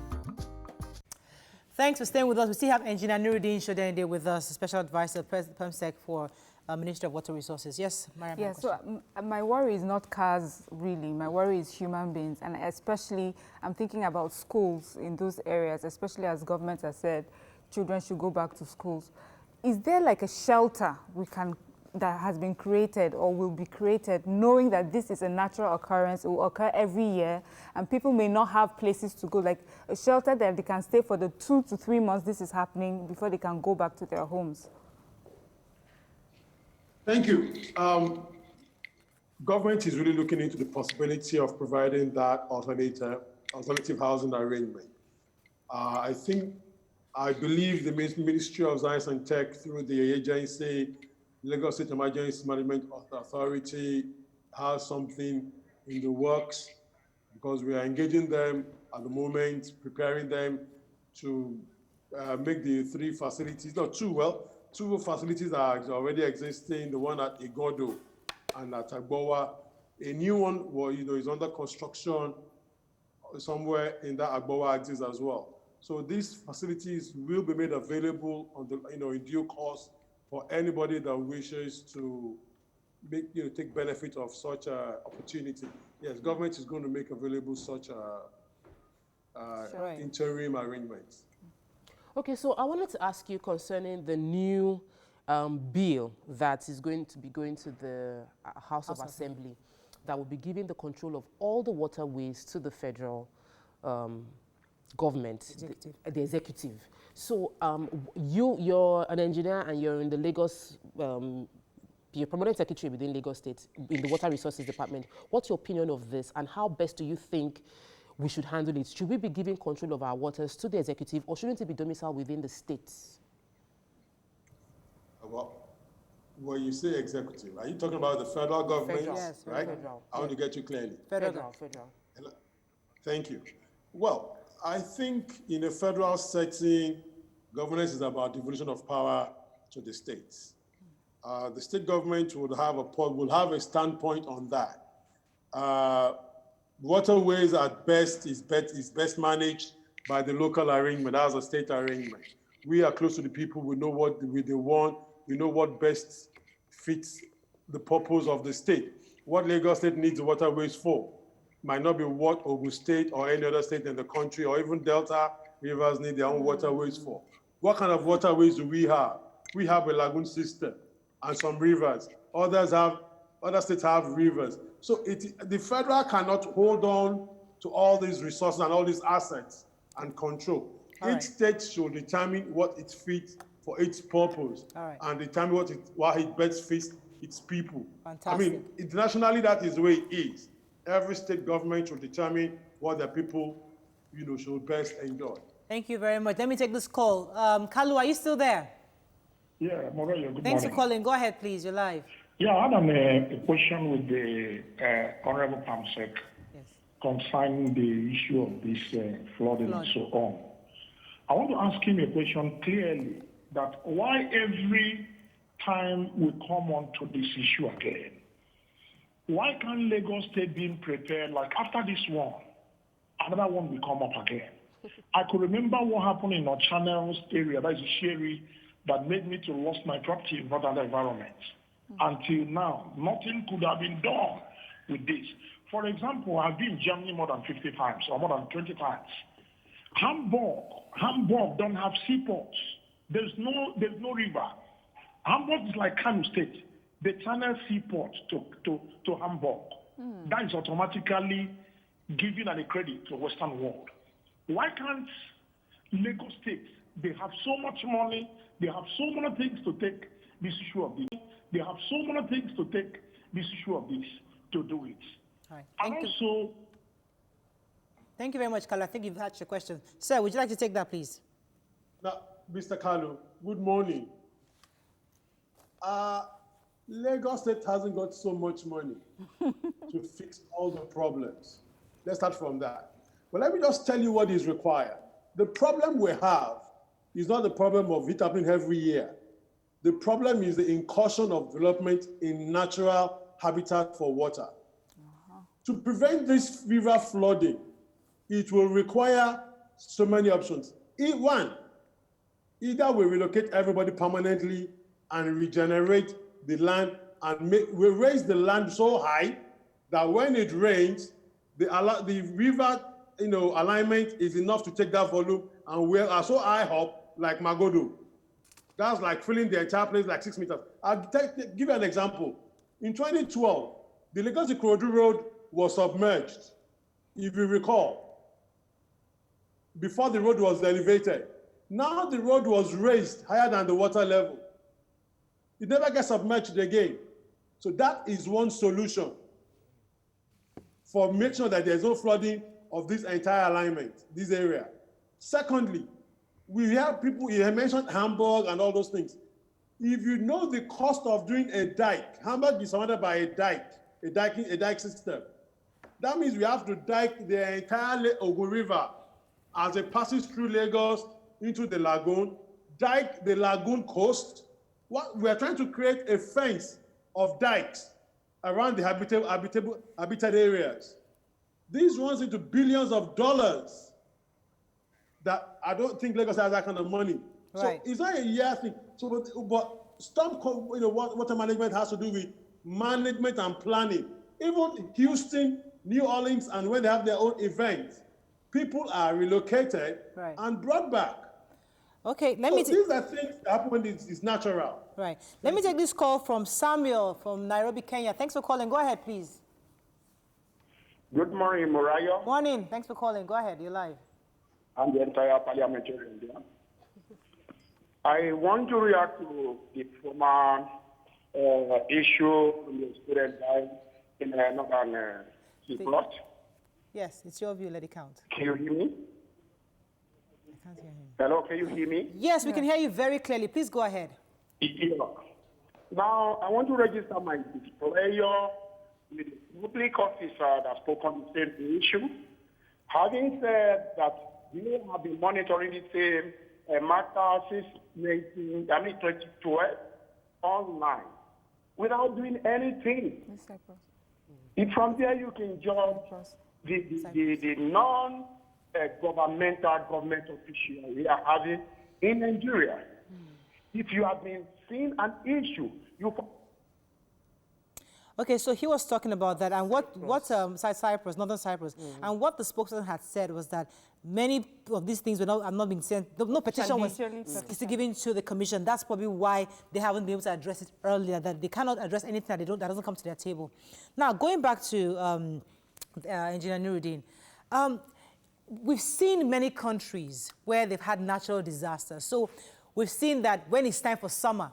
Thanks for staying with us. We still have Engr Nurudeen Shodeinde with us, Special Advisor, PEMSEC for Ministry of Water Resources. Yes, Mariam. Yes, so my worry is not cars, really. My worry is human beings. And especially, I'm thinking about schools in those areas, especially as government has said, children should go back to schools. Is there like a shelter that has been created or will be created, knowing that this is a natural occurrence, it will occur every year, and people may not have places to go, like a shelter that they can stay for the 2 to 3 months this is happening before they can go back to their homes? Thank you. Government is really looking into the possibility of providing that alternative housing arrangement. I believe the Ministry of Science and Tech, through the agency, Lagos State Emergency Management Authority, has something in the works, because we are engaging them at the moment, preparing them to make the 3 facilities, two facilities are already existing, the one at Igodo and at Agbowa. A new one is under construction somewhere in that Agbowa axis as well. So these facilities will be made available in due course for anybody that wishes to take benefit of such opportunity. Yes, government is going to make available such interim arrangements. Okay, so I wanted to ask you concerning the new bill that is going to be going to the House of Assembly that will be giving the control of all the waterways to the federal government, the executive. So you're an engineer and you're in the Lagos, you're permanent secretary within Lagos State in the Water Resources Department. What's your opinion of this and how best do you think we should handle it? Should we be giving control of our waters to the executive or shouldn't it be domiciled within the states? Well, when you say executive, are you talking about the federal government? Federal. Yes, right? Federal. I want to get you clearly. Federal. Thank you. Well, I think in a federal setting, governance is about devolution of power to the states. The state government will have a standpoint on that. Waterways at best is best managed by the local arrangement, as a state arrangement. We are close to the people, we know what they want, we know what best fits the purpose of the state. What Lagos State needs the waterways for might not be what Ogun State or any other state in the country or even Delta rivers need their own waterways for. What kind of waterways do we have? We have a lagoon system and some rivers. Other states have rivers. So the federal cannot hold on to all these resources and all these assets and control. Each state should determine what it fits for its purpose and determine what it best fits its people. Fantastic. I mean, internationally, that is the way it is. Every state government should determine what their people, should best enjoy. Thank you very much. Let me take this call. Kalu, are you still there? Yeah, Maria, good Thanks morning. for calling. Go ahead, please. You're live. Yeah, I had a question with the Honorable Pamsec concerning the issue of this flooding and so on. I want to ask him a question clearly, that why every time we come on to this issue again, why can't Lagos State be prepared, like after this one, another one will come up again? I could remember what happened in our channels area, that is Sherry, that made me to lose my property in northern environment. Until now, nothing could have been done with this. For example, I've been in Germany more than 50 times, or more than 20 times. Hamburg don't have seaports. There's no river. Hamburg is like Kano State. They channel seaport to Hamburg. That is automatically giving a credit to the Western world. Why can't Lagos State, they have so much money, they have so many things to take this issue of this. They have so many things to take this issue of this, to do it. All right. Thank you very much, Kalu. I think you've had your question. Sir, would you like to take that, please? Now, Mr. Kalu, good morning. Lagos State hasn't got so much money to fix all the problems. Let's start from that. But let me just tell you what is required. The problem we have is not the problem of it happening every year. The problem is the incursion of development in natural habitat for water. To prevent this river flooding, it will require so many options. One, either we relocate everybody permanently and regenerate the land and we raise the land so high that when it rains, the river alignment is enough to take that volume, and we are so high up like Magodo. That's like filling the entire place like 6 meters. I'll give you an example. In 2012, the Lagos-Ikorodu Road was submerged. If you recall, before the road was elevated, now the road was raised higher than the water level. It never gets submerged again. So that is one solution for make sure that there's no flooding of this entire alignment, this area. Secondly, we have people, you mentioned Hamburg and all those things. If you know the cost of doing a dike, Hamburg is surrounded by a dike system. That means we have to dike the entire Ogun River as it passes through Lagos into the lagoon, dike the lagoon coast. We are trying to create a fence of dikes around the habited areas. These runs into billions of dollars that I don't think Lagos has that kind of money. Right. So it's not a year thing. So, but storm, water management has to do with management and planning. Even Houston, New Orleans, and when they have their own events, people are relocated and brought back. Okay, these are things that happen when it's natural. Right. Let me take this call from Samuel from Nairobi, Kenya. Thanks for calling. Go ahead, please. Good morning, Morayo. Morning. Thanks for calling. Go ahead. You're live. And the entire parliamentarian there. I want to react to the former issue in the student died in northern Cyprus. Yes, it's your view. Let it count. Can you hear me? I can't hear him. Hello, can you hear me? Yes, we can hear you very clearly. Please go ahead. Yeah. Now, I want to register my disclosure with the public officer that spoke on the same issue. Having said that we have been monitoring the same matter since 2012 online without doing anything. If from there you can judge the non-governmental government official we are having in Nigeria. If you have been seeing an issue, you... Okay, so he was talking about that, and Cyprus, Northern Cyprus, and what the spokesman had said was that many of these things have not been sent, no petition was given to the commission. That's probably why they haven't been able to address it earlier, that they cannot address anything that doesn't come to their table. Now, going back to Engineer Nurudeen, we've seen many countries where they've had natural disasters. So we've seen that when it's time for summer,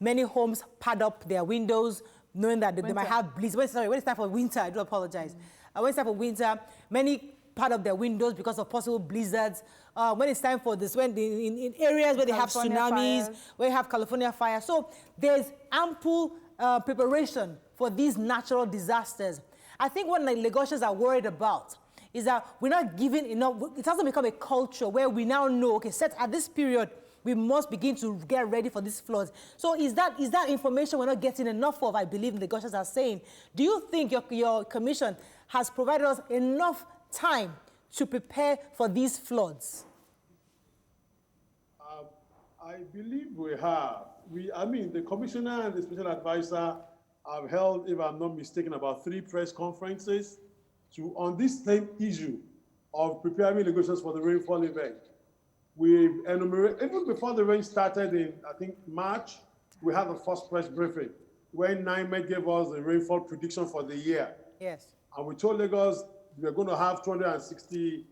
many homes pad up their windows, knowing that they might have bleeds. When it's time for winter, I do apologize. When it's time for winter, many pad up their windows because of possible blizzards. When it's time for this, in areas where they have tsunamis, where you have California fire. So there's ample preparation for these natural disasters. I think what the Lagosians are worried about is that we're not giving enough. It hasn't become a culture where we now know, okay, set at this period, we must begin to get ready for these floods. So is that information we're not getting enough of, I believe the Negotiators are saying? Do you think your commission has provided us enough time to prepare for these floods? I believe we have. The commissioner and the special advisor have held, if I'm not mistaken, about 3 press conferences on this same issue of preparing negotiations for the rainfall event. We've enumerated, even before the rain started in, I think, March, we had the first press briefing when NIMET gave us the rainfall prediction for the year. Yes. And we told Lagos we're going to have 260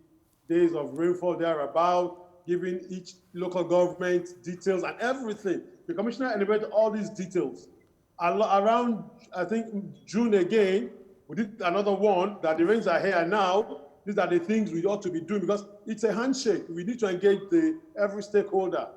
days of rainfall thereabout, giving each local government details and everything. The commissioner enumerated all these details. Around, I think, June again, we did another one that the rains are here now. These are the things we ought to be doing because it's a handshake. We need to engage every stakeholder.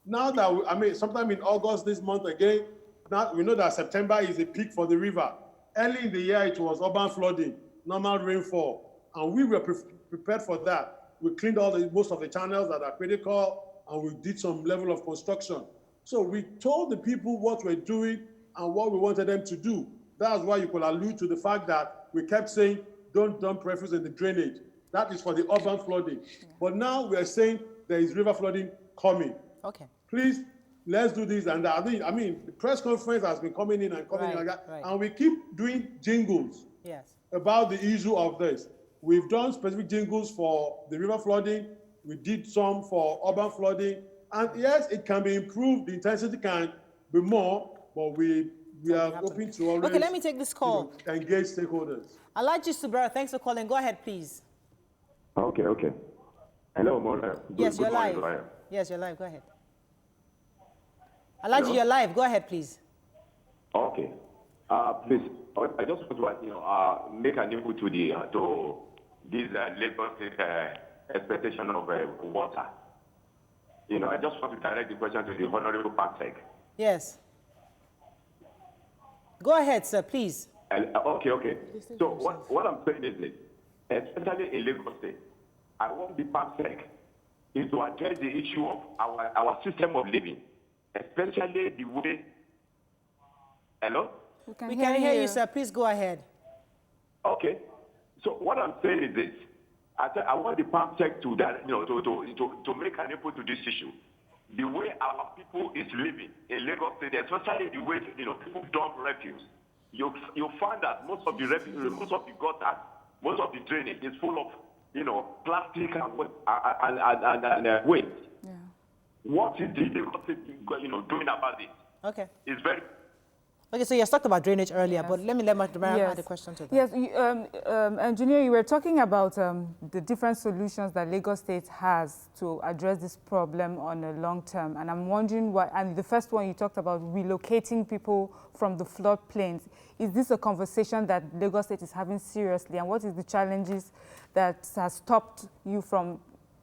Now that, sometime in August this month again, now we know that September is a peak for the river. Early in the year, it was urban flooding, normal rainfall, and we were prepared for that. We cleaned most of the channels that are critical, and we did some level of construction. So we told the people what we're doing and what we wanted them to do. That's why you could allude to the fact that we kept saying, don't dump refuse in the drainage. That is for the urban flooding. Yeah. But now we are saying there is river flooding coming. Okay. Please, let's do this and that. The press conference has been coming in and coming in like that. Right. And we keep doing jingles about the issue of this. We've done specific jingles for the river flooding. We did some for urban flooding. And yes, it can be improved. The intensity can be more, but we are open to always let me take this call. Engage stakeholders. Alaji Subera, thanks for calling. Go ahead, please. Okay. Hello, Mona. Yes, you're live. Yes, you're live. Go ahead. Alaji, you're live. Go ahead, please. Okay. Please, I just want to make an input to this Lagos expectation of water. I just want to direct the question to the Honorable Pansek. Yes. Go ahead, sir, please. Okay. So what I'm saying is this, especially in Lagos State, I want the PAMSEC is to address the issue of our system of living, especially the way... Hello? We can hear you, sir. Please go ahead. Okay. So what I'm saying is this. I want the PAMSEC to make an input to this issue. The way our people is living in Lagos State, especially the way people dump refuse. you find that most of the gutters, most of the drainage is full of, plastic and waste. Yeah. What is the doing about it? Okay. It's very. Okay, so you talked about drainage earlier, but let Madam add a question to that. Yes, Engineer, you were talking about the different solutions that Lagos State has to address this problem on a long term. And I'm wondering why, and the first one you talked about relocating people from the floodplains. Is this a conversation that Lagos State is having seriously? And what is the challenges that has stopped you from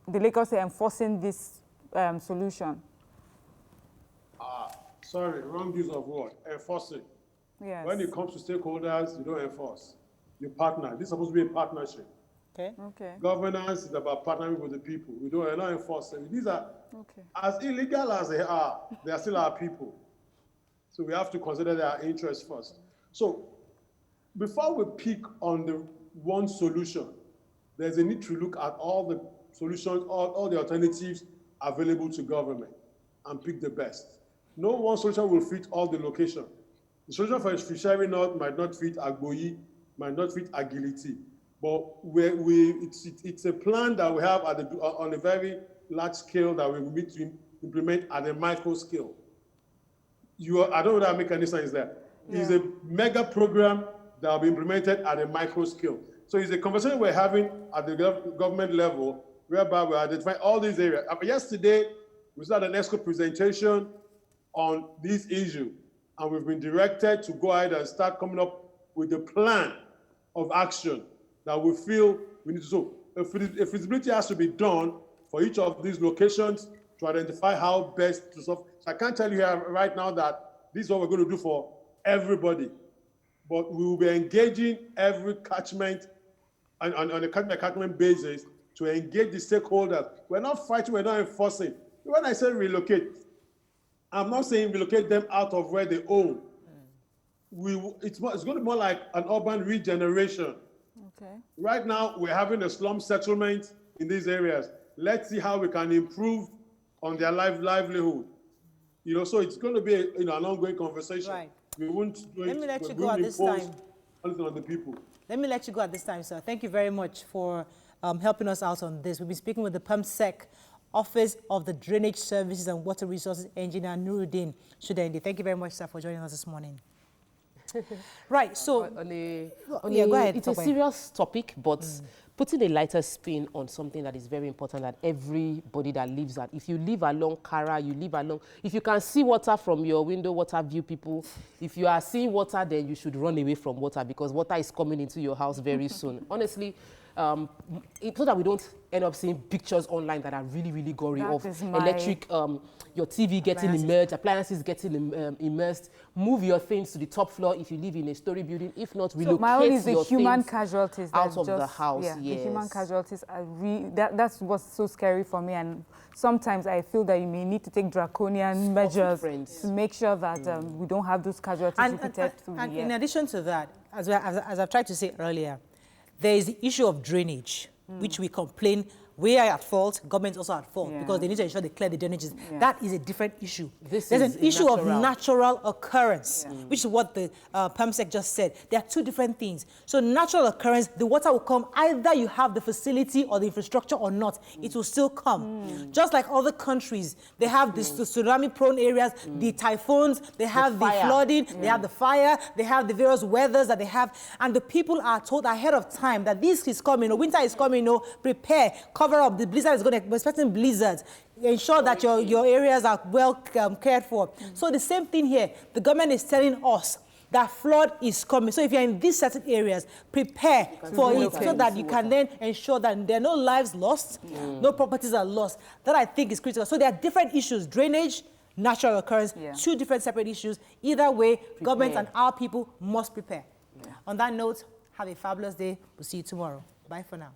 the Lagos State enforcing this solution? Sorry, wrong use of word. Enforcing. Yes. When it comes to stakeholders, you don't enforce. You partner. This is supposed to be a partnership. Okay. Okay. Governance is about partnering with the people. We're not enforcing. These are, Okay. as illegal as they are still our people. So we have to consider their interests first. So before we pick on the one solution, there's a need to look at all the solutions, all the alternatives available to government and pick the best. No one solution will fit all the location. The solution for Fishery North might not fit Agboyi, might not fit Agility, but it's a plan that we have on a very large scale that we will need to implement at a micro scale. I don't know that make any sense there. Yeah. It's a mega program that will be implemented at a micro scale. So it's a conversation we're having at the government level, whereby we identify all these areas. Yesterday, we started an ESCO presentation on this issue, and we've been directed to go ahead and start coming up with a plan of action that we feel we need to do. A feasibility has to be done for each of these locations to identify how best to solve. So I can't tell you here right now that this is what we're going to do for everybody, but we will be engaging every catchment on a catchment basis to engage the stakeholders. We're not fighting, we're not enforcing. When I say relocate, I'm not saying relocate them out of where they own. It's going to be more like an urban regeneration. Okay. Right now, we're having a slum settlement in these areas. Let's see how we can improve on their livelihood. So it's going to be an ongoing conversation. Right. We won't do it. Let me let you go at this time. On the people. Let me let you go at this time, sir. Thank you very much for helping us out on this. We'll be speaking with the PEMSEC Office of the Drainage Services and Water Resources Engineer Nurudeen Shodeinde. Thank you very much, sir, for joining us this morning. Right, so... go ahead. It's a serious topic, but putting a lighter spin on something that is very important that everybody that lives at. If you live along Kara, you live along... If you can see water from your window, water view, people, if you are seeing water, then you should run away from water because water is coming into your house very soon. Honestly, so that we don't end up seeing pictures online that are really, really gory of electric, your TV getting immersed, appliances getting immersed. Move your things to the top floor if you live in a story building. If not, relocate my own is the your human things casualties out of the house. Yeah, yes. The human casualties are that's what's so scary for me. And sometimes I feel that you may need to take draconian measures to make sure that we don't have those casualties repeated. And in addition to that, as I've tried to say earlier, there is the issue of drainage, which we complain we are at fault, government also at fault because they need to ensure they clear the drainages. That is a different issue. There's an issue of natural occurrence, which is what the PEMSEC just said. There are two different things. So natural occurrence, the water will come either you have the facility or the infrastructure or not. It will still come. Just like other countries, they have the tsunami-prone areas, the typhoons, they have the flooding, they have the fire, they have the various weathers that they have, and the people are told ahead of time that this is coming, winter is coming, prepare, cover up, the blizzard is going to, we're expecting blizzards. Ensure that your areas are well cared for. So the same thing here, the government is telling us that flood is coming. So if you're in these certain areas, prepare for it so that you can then ensure that there are no lives lost, no properties are lost. That I think is critical. So there are different issues, drainage, natural occurrence, two different separate issues. Either way, government and our people must prepare. On that note, have a fabulous day. We'll see you tomorrow. Bye for now.